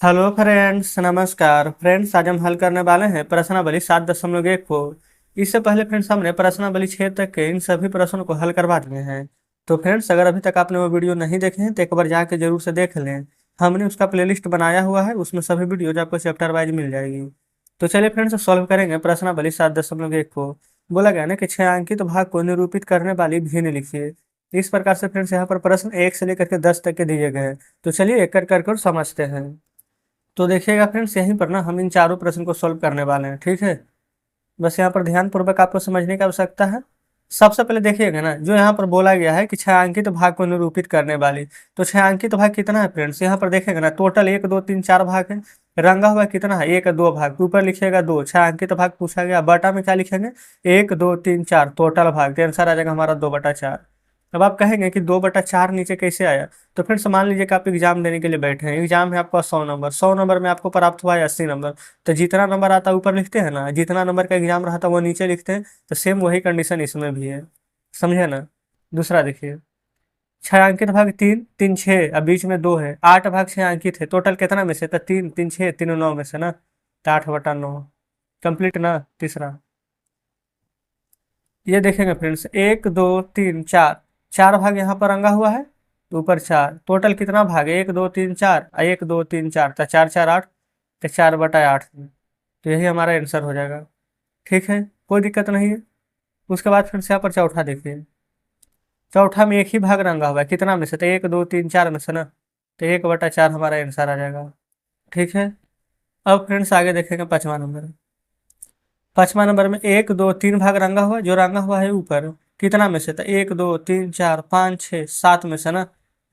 Hello friends, नमस्कार friends. आज हम हल करने वाले हैं प्रश्नावली 7.1 को। इससे पहले फ्रेंड्स हमने प्रश्नावली 6 तक के इन सभी प्रश्नों को हल करवा दिए हैं। तो फ्रेंड्स, अगर अभी तक आपने वो वीडियो नहीं देखे हैं तो एक बार जाके जरूर से देख लें। हमने उसका प्लेलिस्ट बनाया हुआ है, उसमें सभी वीडियोज आपको चैप्टर वाइज मिल जाएगी। तो चलिए फ्रेंड्स, सॉल्व करेंगे प्रश्नावली 7.1 को। बोला गया ना कि 6 अंकित भाग को निरूपित करने वाली भिन्न लिखिए। इस प्रकार से फ्रेंड्स यहाँ पर प्रश्न 1 से लेकर के 10 तक के दिए गए हैं। तो चलिए एक कर समझते हैं। तो देखिएगा फ्रेंड्स, यहीं पर ना हम इन चारों प्रश्न को सॉल्व करने वाले हैं, ठीक है। बस यहाँ पर ध्यानपूर्वक आपको समझने की आवश्यकता है। सबसे पहले देखिएगा ना, जो यहाँ पर बोला गया है कि 6 अंकित भाग को निरूपित करने वाली। तो 6 अंकित भाग कितना है फ्रेंड्स, यहाँ पर देखेगा ना, टोटल 1 2 3 4 भाग है। रंगा हुआ कितना है, 1 2 भाग, ऊपर लिखिएगा 2। 6 अंकित भाग पूछा गया, बटा में क्या लिखेंगे, 1 2 3 4 टोटल भाग। तो आंसर आ जाएगा हमारा 2/4। अब आप कहेंगे कि 2/4 नीचे कैसे आया। तो फ्रेंड्स, मान लीजिए कि आप एग्जाम देने के लिए बैठे हैं, एग्जाम है आपका 100 नंबर, 100 नंबर में आपको प्राप्त हुआ है 80 नंबर। तो जितना नंबर आता है ऊपर लिखते हैं ना, जितना नंबर का एग्जाम रहा था वो नीचे लिखते हैं। तो सेम वही कंडीशन इसमें भी है, समझे ना। दूसरा देखिए, 6 अंकित भाग 3 3 6, अब बीच में 2 है। 8 भाग 6 अंकित है, टोटल कितना में से, तो 3 3 6 3 9 में से ना। तो 8/9 कंप्लीट ना। तीसरा ये देखेंगे फ्रेंड्स, 1 2 3 4, 4 भाग यहाँ पर रंगा हुआ है। तो ऊपर 4, टोटल कितना भाग है, 1 2 3 4, 1 2 3 4, तो 4 4 8, तो 4/8। तो यही हमारा आंसर हो जाएगा, ठीक है, कोई दिक्कत नहीं है। उसके बाद फिर से यहाँ पर चौथा देखिए। चौथा में एक ही भाग रंगा हुआ है, कितना में से, तो 1 2 3 4 में से ना। तो 1/4 हमारा आंसर आ जाएगा, ठीक है। अब फ्रेंड्स आगे देखेंगे 5वां नंबर। 5वां नंबर में 1 2 3 भाग रंगा हुआ है, जो रंगा हुआ है ऊपर कितना में से, तो 1 2 3 4 5 6 7 में से ना।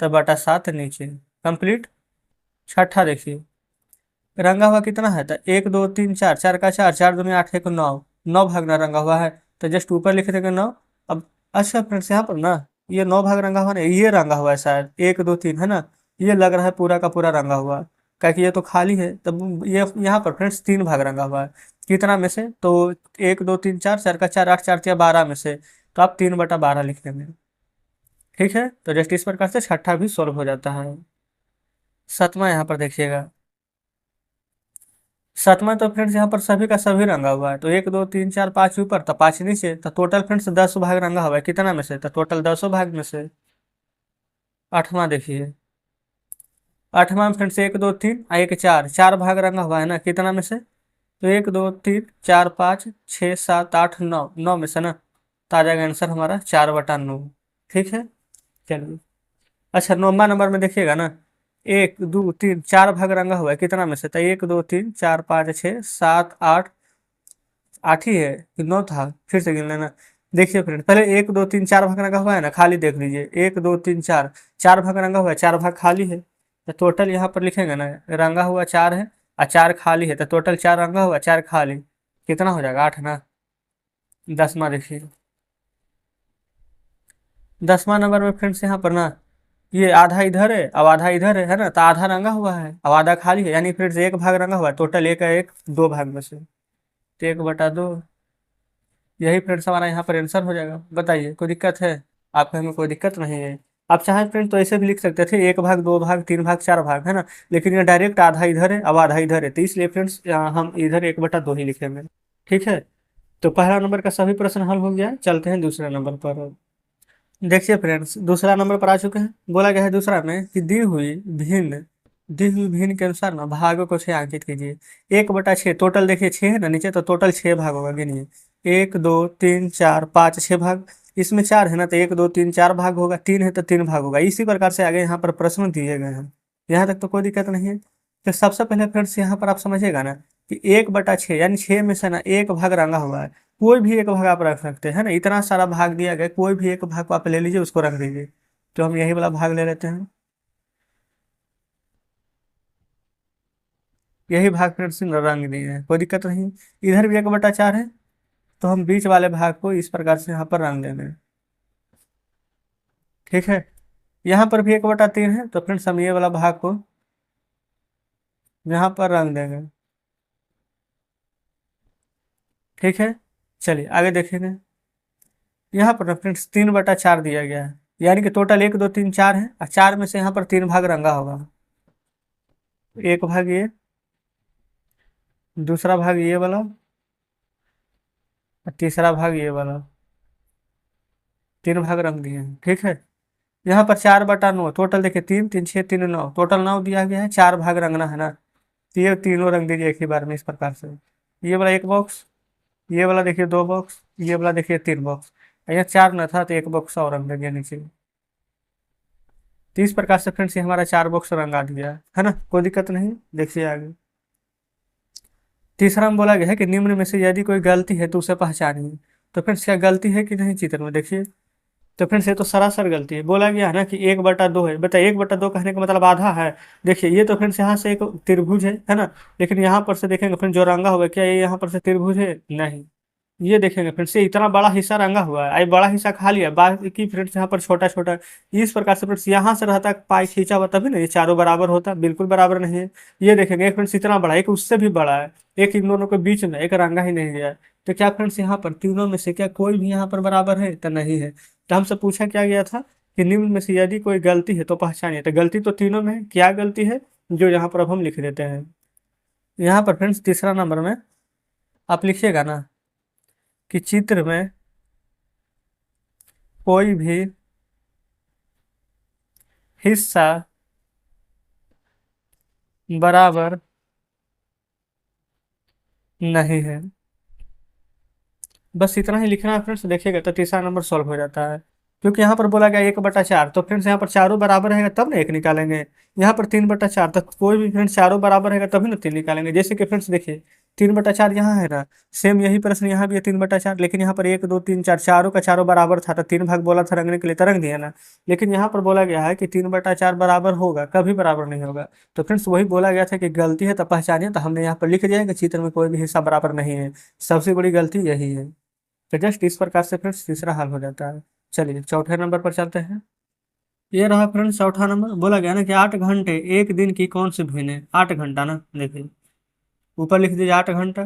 तो बटा 7 नीचे, कंप्लीट। छठा देखिए, रंगा हुआ कितना है, तो 1 2 3 4, चार का चार, 4 दूनी 8 1 9, 9 भाग ना रंगा हुआ है। तो जस्ट ऊपर लिख देंगे 9। अब अच्छा फ्रेंड्स, यहाँ पर ना ये 9 भाग रंगा हुआ ना, ये रंगा हुआ है शायद 1 2 3 है ना। ये लग रहा है पूरा का पूरा रंगा हुआ, क्या कि ये तो खाली है। तब ये यहाँ पर फ्रेंड्स 3 भाग रंगा हुआ है, कितना में से, तो 1 2 3 4, चार का चार, 8 4 12 में से। तो आप 3/12 लिख देंगे, ठीक है। तो जस्ट इस प्रकार से छठा भी सॉल्व हो जाता है। सातवां यहाँ पर देखिएगा। सातवां तो फ्रेंड्स यहाँ पर सभी का सभी रंगा हुआ है। तो 1 2 3 4 5 ऊपर, तो 5 नीचे। तो टोटल फ्रेंड्स 10 भाग रंगा हुआ है, कितना में से, तो टोटल 10 भाग में से। आठवां देखिए, आठवां में फ्रेंड्स 1 2 3 1 4, 4 भाग रंगा हुआ है ना, कितना में से, तो 1 2 3 4 5 6 7 8 9, 9 में से ना। तो आ जाएगा आंसर हमारा 4/9, ठीक है। चलिए, अच्छा 9वां नंबर में देखिएगा ना, 1 2 3 4 भाग रंगा हुआ है, कितना में से, तो 1 2 3 4 5 6 7 8, 8 ही है कि 9 था, फिर से गिन लेना। देखिए फ्रेंड, पहले 1 2 3 4 भाग रंगा हुआ है ना, खाली देख लीजिए। 1 2 3 4, 4 भाग रंगा हुआ है, 4 भाग खाली है। तो टोटल यहाँ पर लिखेंगे ना, रंगा हुआ 4 है और 4 खाली है। तो टोटल 4 रंगा हुआ, 4 खाली, कितना हो जाएगा, 8 ना। 10वां देखिए, 10वां नंबर में फ्रेंड्स यहाँ पर ना, ये आधा इधर है अब आधा इधर है ना। तो आधा रंगा हुआ है अब आधा खाली है, यानी फिर से 1 भाग रंगा हुआ है। टोटल एक है, एक 2 भाग में से। तो 1/2, यही फ्रेंड्स हमारा यहाँ पर आंसर हो जाएगा। बताइए, कोई दिक्कत है आपको, हमें कोई दिक्कत नहीं है। आप चाहें फ्रेंड तो ऐसे भी लिख सकते थे, 1 भाग 2 भाग 3 भाग 4 भाग, है ना। लेकिन ये डायरेक्ट आधा इधर है अब आधा इधर है, तो इसलिए फ्रेंड्स हम इधर 1/2 ही लिखेंगे, ठीक है। तो पहला नंबर का सभी प्रश्न हल हो गया, चलते हैं दूसरे नंबर पर। देखिए फ्रेंड्स, दूसरा नंबर पर आ चुके हैं। बोला गया है दूसरा में कि दी हुई भिन्न के अनुसार ना भागों को 6 अंकित कीजिए। 1/6, टोटल देखिए 6 है ना नीचे, तो टोटल 6 भाग होगा, गिनिए। 1 2 3 4 5 6 भाग, इसमें 4 है ना, तो 1 2 3 4 भाग होगा, 3 है तो 3 भाग होगा। इसी प्रकार से आगे यहाँ पर प्रश्न दिए गए हैं, यहाँ तक तो कोई दिक्कत नहीं है। तो सबसे पहले फ्रेंड्स यहाँ पर आप समझिएगा ना कि 1/6 यानी 6 में से ना 1 भाग रंगा हुआ है। कोई भी एक भाग आप रख सकते हैं ना, इतना सारा भाग दिया गया, कोई भी एक भाग को आप ले लीजिए, उसको रख दीजिए। तो हम यही वाला भाग ले लेते हैं, यही भाग फिर से रंग दिए हैं, कोई दिक्कत नहीं। इधर भी 1/4 है, तो हम बीच वाले भाग को इस प्रकार से यहाँ पर रंग देंगे, ठीक है। यहाँ पर भी 1/3 है, तो फ्रेंड्स हम ये वाला भाग को यहाँ पर रंग देंगे, ठीक है। चलिए आगे देखेंगे। यहाँ पर फ्रेंड्स 3/4 दिया गया है, यानी कि टोटल 1 2 3 4 है और 4 में से यहाँ पर 3 भाग रंगा होगा। एक भाग ये, दूसरा भाग ये वाला, और तीसरा भाग ये वाला। तीन भाग रंग दिए हैं, ठीक है। यहाँ पर 4/9 टोटल, देखिए 3 3 6 3 9, टोटल 9 दिया गया है, 4 भाग रंगना है ना। तो ये तीनों रंग दीजिए एक ही बार में इस प्रकार से। ये वाला एक बॉक्स, ये वाला देखिए 2 बॉक्स, ये वाला देखिए 3 बॉक्स। यहाँ 4 न था तो एक बॉक्स और रंग देंगे नीचे। तो इस प्रकार से फ्रेंड्स ये हमारा 4 बॉक्स रंगा दिया है ना, कोई दिक्कत नहीं। देखिए आगे तीसरा में बोला गया है कि निम्न में से यदि कोई गलती है तो उसे पहचानिए। तो फ्रेंड्स क्या गलती है कि नहीं चित्र में देखिए। तो फ्रेंड्स ये तो सरासर गलती है, बोला गया है ना कि 1/2 है, बताइए 1/2 कहने का मतलब आधा है। देखिए ये तो फ्रेंड्स यहाँ से एक त्रिभुज है ना। लेकिन यहाँ पर से देखेंगे फ्रेंड्स जो रंगा हुआ है, क्या ये यहाँ पर से त्रिभुज है? नहीं। ये देखेंगे फ्रेंड्स ये इतना बड़ा हिस्सा रंगा हुआ है, ये बड़ा हिस्सा खा लिया, बाकी फ्रेंड्स यहाँ पर छोटा छोटा। इस प्रकार से फ्रेंड्स यहाँ से रहता पाई खींचा हुआ तभी ना ये चारों बराबर होता, बिल्कुल बराबर नहीं है। ये देखेंगे एक फ्रेंड्स इतना बड़ा, एक उससे भी बड़ा है, एक इन दोनों के बीच में एक रंगा ही नहीं गया है। तो क्या फ्रेंड्स यहाँ पर तीनों में से क्या कोई भी यहाँ पर बराबर है? तो नहीं है। तो हमसे पूछा क्या गया था कि निम्न में से यदि कोई गलती है तो पहचानिए। तो गलती तो तीनों में है, क्या गलती है जो यहाँ पर अब हम लिख देते हैं। यहाँ पर फ्रेंड्स तीसरा नंबर में आप लिखिएगा ना कि चित्र में कोई भी हिस्सा बराबर नहीं है। बस इतना ही लिखना है फ्रेंड्स, देखिएगा तो तीसरा नंबर सॉल्व हो जाता है। क्योंकि यहाँ पर बोला गया 1/4, तो फ्रेंड्स यहाँ पर चारों बराबर रहेगा तब ना एक निकालेंगे। यहाँ पर 3/4, तो कोई भी फ्रेंड्स चारों बराबर रहेगा तभी ना 3 निकालेंगे। जैसे कि फ्रेंड्स देखिए 3/4 यहाँ है ना, सेम यही प्रश्न यहाँ भी है 3/4, लेकिन यहाँ पर 1 2 3 4 चारों का चारों बराबर था, तो 3 भाग बोला था रंगने के लिए तो रंग दिया ना। लेकिन यहाँ पर बोला गया है कि 3/4 बराबर होगा, कभी बराबर नहीं होगा। तो फ्रेंड्स वही बोला गया था कि गलती है तो पहचानिए, तो हमने यहाँ पर लिख दिया है कि चित्र में कोई भी हिस्सा बराबर नहीं है। सबसे बड़ी गलती यही है। तो जस्ट इस प्रकार से फ्रेंड्स तीसरा हल हो जाता है। चलिए चौथे नंबर पर चलते हैं। ये रहा फ्रेंड्स चौथा नंबर, बोला गया ना कि 8 घंटे एक दिन की कौन सी भिन्न है? 8 घंटा ना, देखिए ऊपर लिख दीजिए 8 घंटा।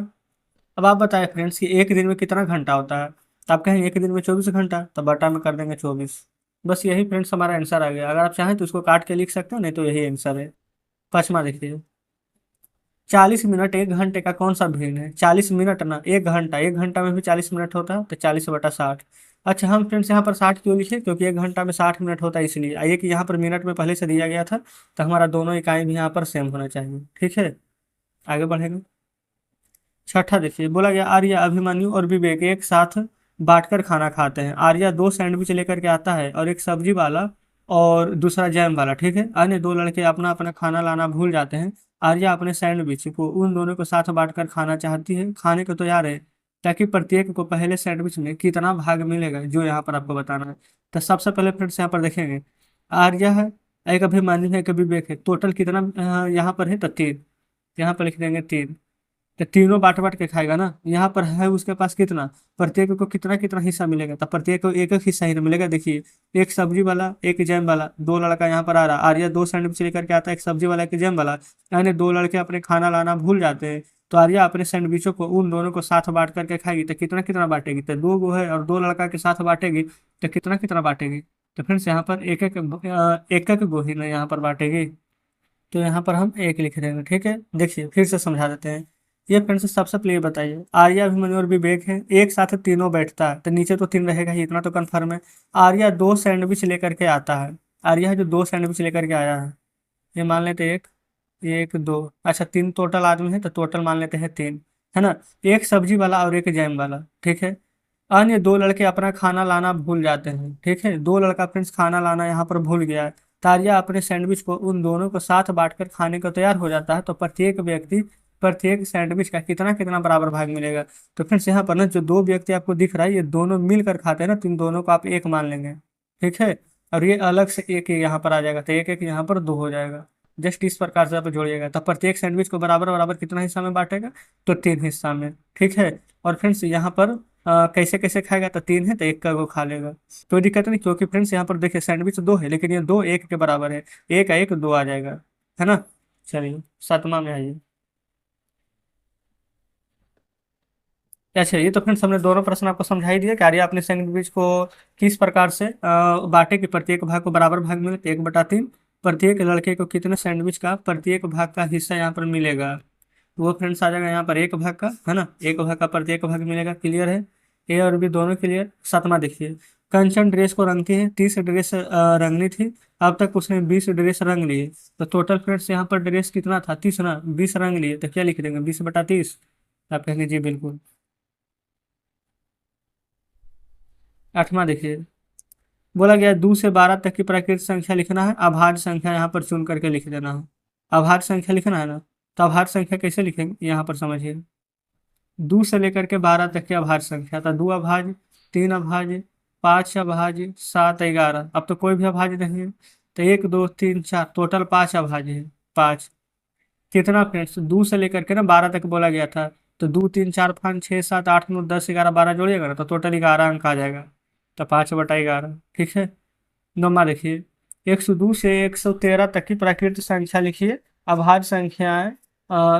अब आप बताएं फ्रेंड्स कि एक दिन में कितना घंटा होता है? तो आप कहेंगे एक दिन में 24 घंटा, तो बटा में कर देंगे 24। बस यही फ्रेंड्स हमारा आंसर आ गया। अगर आप चाहें तो इसको काट के लिख सकते हो, नहीं तो यही आंसर है। पांचवा देखिए, 40 मिनट एक घंटे का कौन सा भिन्न है? 40 मिनट ना, एक घंटा, एक घंटा में भी 40 मिनट होता है, तो 40/60। अच्छा हम फ्रेंड्स यहाँ पर 60 क्यों लिखे? क्योंकि एक घंटा में 60 मिनट होता है, इसलिए आइए कि यहाँ पर मिनट में पहले से दिया गया था, तो हमारा दोनों इकाई भी यहाँ पर सेम होना चाहिए, ठीक है। आगे बढ़ेंगे। छठा देखिए, बोला गया आर्या, अभिमन्यु और विवेक एक साथ बांटकर खाना खाते हैं। आर्या 2 सैंडविच लेकर के आता है और एक सब्जी वाला और दूसरा जैम वाला, ठीक है। अन्य 2 लड़के अपना अपना खाना लाना भूल जाते हैं। आर्या अपने सैंडविच को उन दोनों को साथ बांटकर खाना चाहती है, खाने को तैयार है, ताकि प्रत्येक को पहले सैंडविच में कितना भाग मिलेगा जो यहाँ पर आपको बताना है। तो सबसे पहले फ्रेंड्स यहाँ पर देखेंगे, आर्या है, एक अभिमन्यु है, एक विवेक है, टोटल कितना यहाँ पर है? तो 3। यहाँ पर लिख देंगे 3। तो तीनों बांट बांट के खाएगा ना। यहाँ पर है उसके पास कितना, प्रत्येक को कितना कितना हिस्सा मिलेगा? तो प्रत्येक को एक एक हिस्सा ही ना मिलेगा। देखिए एक सब्जी वाला एक जैम वाला, 2 लड़का यहाँ पर आ रहा, आर्या 2 सैंडविच लेकर के आता है, एक सब्जी वाला एक जैम वाला। यानी 2 लड़के अपने खाना लाना भूल जाते हैं, तो आर्या अपने सैंडविचों को उन दोनों को साथ बांट करके खाएगी। तो कितना कितना बांटेगी? तो 2 गो है और 2 लड़का के साथ बांटेगी, तो कितना कितना बांटेगी? तो फ्रेंड्स यहाँ पर एक एक गो ही ना यहाँ पर बांटेगी, तो यहाँ पर हम एक लिख देंगे, ठीक है। देखिए फिर से समझा देते हैं। ये फ्रेंड्स सबसे पहले ये बताइए, आर्या अभिमन्यु और विवेक है, एक साथ तीनों बैठता है, तो नीचे तो 3 रहेगा ही, इतना तो कन्फर्म है। आर्या 2 सैंडविच लेकर के आता है, आर्या है जो 2 सैंडविच लेकर के आया है, ये मान लेते हैं एक, एक दो, अच्छा 3 टोटल आदमी है, तो टोटल मान लेते हैं 3, है ना। एक सब्जी वाला और एक जैम वाला, ठीक है। अन्य 2 लड़के अपना खाना लाना भूल जाते हैं, ठीक है। 2 लड़का फ्रेंड्स खाना लाना यहाँ पर भूल गया है। तारिया अपने सैंडविच को उन दोनों को साथ बांटकर खाने को तैयार हो जाता है, तो प्रत्येक व्यक्ति प्रत्येक सैंडविच का कितना कितना बराबर भाग मिलेगा? तो फ्रेंड्स यहाँ पर ना जो 2 व्यक्ति आपको दिख रहा है, ये दोनों मिलकर खाते हैं ना, तो इन दोनों को आप एक मान लेंगे, ठीक है। और ये अलग से एक यहाँ पर आ जाएगा, तो एक एक यहाँ पर 2 हो जाएगा। जस्ट इस प्रकार से आप जोड़िएगा, तो प्रत्येक सैंडविच को बराबर बराबर कितना हिस्सा में बांटेगा? तो 3 हिस्सा में, ठीक है। और फ्रेंड्स यहाँ पर कैसे कैसे खाएगा? तो 3 है तो एक का वो खा लेगा, कोई दिक्कत नहीं। क्योंकि फ्रेंड्स यहाँ पर देखिए सैंडविच 2 है, लेकिन ये 2 एक के बराबर है, एक का एक 2 आ जाएगा, है ना। चलिए सातवां में आइए। अच्छा ये तो फ्रेंड्स हमने दोनों प्रश्न आपको समझाई दिया कि आर्य अपने सैंडविच को किस प्रकार से बांटे कि प्रत्येक भाग को बराबर भाग मिले, तो 1/3। प्रत्येक लड़के को कितने सैंडविच का प्रत्येक भाग का हिस्सा यहाँ पर मिलेगा। वो फ्रेंड्स आ जाएगा यहाँ पर एक भाग का, है ना, एक भाग का प्रत्येक भाग मिलेगा। क्लियर है, ए और बी दोनों क्लियर। सातवां देखिए, कंचन ड्रेस को रंगती है, 30 ड्रेस रंगनी थी, अब तक उसने 20 ड्रेस रंग लिए। तो टोटल फ्रेंड्स यहाँ पर ड्रेस कितना था, 30 ना, 20 रंग लिए, तो क्या लिख देंगे, 20/30। आप कहेंगे जी बिल्कुल। आठवां देखिए, बोला गया 2 से 12 तक की प्राकृतिक संख्या लिखना है, अभाज्य संख्या यहाँ पर चुन करके लिख देना है। अभाज्य संख्या लिखना है ना, तो अभाज्य संख्या कैसे लिखेंगे यहाँ पर समझिए। 2 से लेकर के 12 तक की अभाज्य संख्या था, 2 अभाज्य, 3 अभाज्य, 5 अभाज्य, 7 11। अब तो कोई भी अभाज्य नहीं है, तो 1 2 3 4 टोटल 5 अभाज्य है। 5 कितना फ्रेंड्स, 2 से लेकर के ना 12 तक बोला गया था, तो 2 3 4 5 6 7 8 9 10 11 12 जोड़िएगा ना, तो टोटल 11 अंक आ जाएगा। तो 5/11, ठीक है। नौमा देखिए, 102 से 113 तक की प्राकृतिक संख्या लिखिए, अभाज्य संख्याएं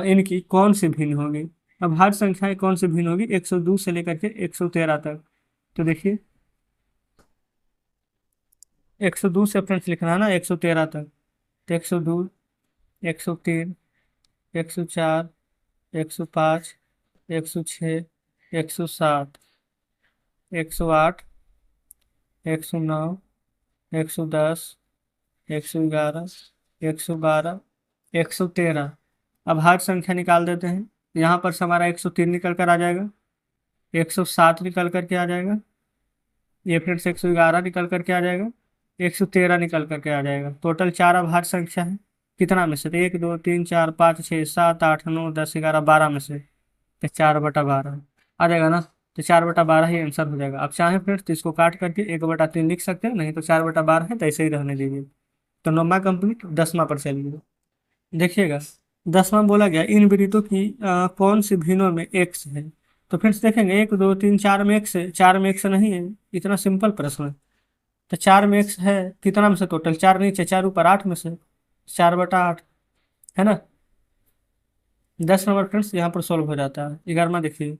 इनकी कौन सी भिन्न होगी। अभाज्य संख्याएं कौन सी भिन्न होगी 102 से लेकर के 113 तक। तो देखिए 102 से फ्रेंड्स लिखना है ना 113 तक, तो 102, 103, 104, 105, 106, 107, 108, 109, 110, 111, 112, 113। अब हर संख्या निकाल देते हैं, यहाँ पर से हमारा 103 निकल कर आ जाएगा, 107 निकल करके आ जाएगा, ये फिर से 111 निकल करके आ जाएगा, 113 निकल करके आ जाएगा। टोटल 4 अभाज्य संख्या है, कितना में से, तो 1 2 3 4 5 6 7 8 9 10 11 12 में से, तो 4/12 आ जाएगा ना। तो 4/12 ही आंसर हो जाएगा। आप चाहें फ्रेंड्स तो इसको काट करके 1/3 लिख सकते हैं, नहीं तो 4/12 है तो ऐसे ही रहने दीजिए। तो 9वां कंप्लीट, 10वां पर चलिए। देखिएगा 10वां बोला गया इन वृत्तों की कौन सी भिन्नों में एक्स है। तो फ्रेंड्स देखेंगे 1 2 3 4 में एक्स है, 4 में एक्स नहीं है, इतना सिंपल प्रश्न है। तो 4 में एक्स है, कितना में से, टोटल 4 नीचे 4 ऊपर 8 में से, 4/8, है ना। 10 नंबर फ्रेंड्स यहाँ पर सॉल्व हो जाता है। 11वां देखिए,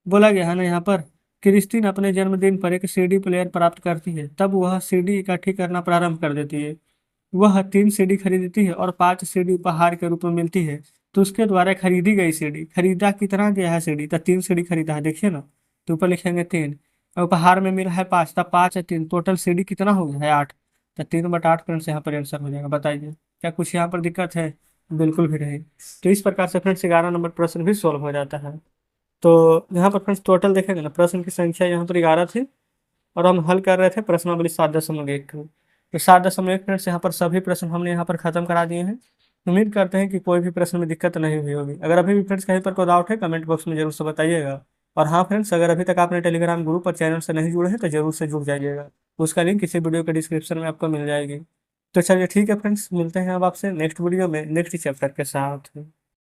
बोला गया है ना यहाँ पर, क्रिस्टीन अपने जन्मदिन पर एक सीडी प्लेयर प्राप्त करती है, तब वह सीडी इकट्ठी करना प्रारंभ कर देती है। वह 3 सीडी खरीदती है और 5 सीडी उपहार के रूप में मिलती है। तो उसके द्वारा खरीदी गई सीडी, खरीदा कितना गया है सीडी, तो 3 सीडी खरीदा है, देखिए ना। तो ऊपर लिखेंगे 3, और उपहार में मिला है 5, तब 5 है 3, टोटल सीडी कितना हो गया है 8। तो 3/8 फ्रेंड्स यहाँ पर आंसर हो जाएगा। बताइए क्या कुछ यहाँ पर दिक्कत है, बिल्कुल भी नहीं। तो इस प्रकार से फ्रेंड्स 11 नंबर प्रश्न भी सोल्व हो जाता है। तो यहाँ पर फ्रेंड्स टोटल देखेंगे ना, प्रश्न की संख्या यहाँ पर 11 थी, और हम हल कर रहे थे प्रश्नावली 7.1। तो 7.1 फ्रेंड्स यहाँ पर सभी प्रश्न हमने यहाँ पर खत्म करा दिए हैं। उम्मीद करते हैं कि कोई भी प्रश्न में दिक्कत नहीं हुई होगी। अगर अभी भी फ्रेंड्स कहीं पर कोई डाउट है कमेंट बॉक्स में जरूर से बताइएगा। और हाँ फ्रेंड्स, अगर अभी तक आपने टेलीग्राम ग्रुप और चैनल से नहीं जुड़े हैं तो जरूर से जुड़ जाइएगा, उसका लिंक इसी वीडियो के डिस्क्रिप्शन में आपको मिल जाएगी। तो चलिए ठीक है फ्रेंड्स, मिलते हैं अब आपसे नेक्स्ट वीडियो में नेक्स्ट चैप्टर के साथ।